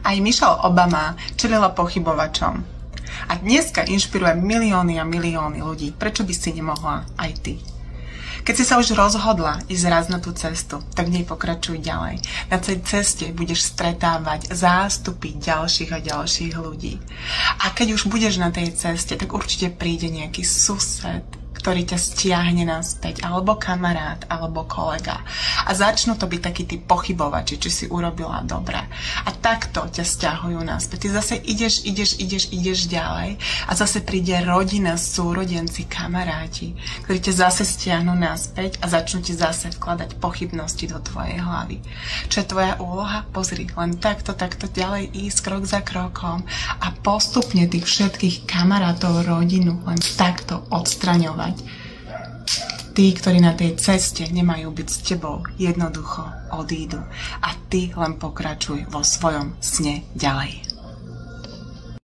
Aj Michelle Obama čelila pochybovačom. A dneska inšpiruje milióny a milióny ľudí. Prečo by si nemohla aj ty? Keď si sa už rozhodla ísť raz na tú cestu, tak v nej pokračuj ďalej. Na tej ceste budeš stretávať zástupy ďalších a ďalších ľudí. A keď už budeš na tej ceste, tak určite príde nejaký sused, ktorý ťa stiahne naspäť, alebo kamarát, alebo kolega. A začnú to byť takí tí pochybovači, či si urobila dobre. A takto ťa stiahujú naspäť. Ty zase ideš ďalej a zase príde rodina, súrodenci, kamaráti, ktorí ťa zase stiahnu naspäť a začnú ti zase vkladať pochybnosti do tvojej hlavy. Čo je tvoja úloha? Pozri, len takto ďalej ísť krok za krokom a postupne tých všetkých kamarátov, rodinu len takto odstraňovať. Tí, ktorí na tej ceste nemajú byť s tebou, jednoducho odídu. A ty len pokračuj vo svojom sne ďalej.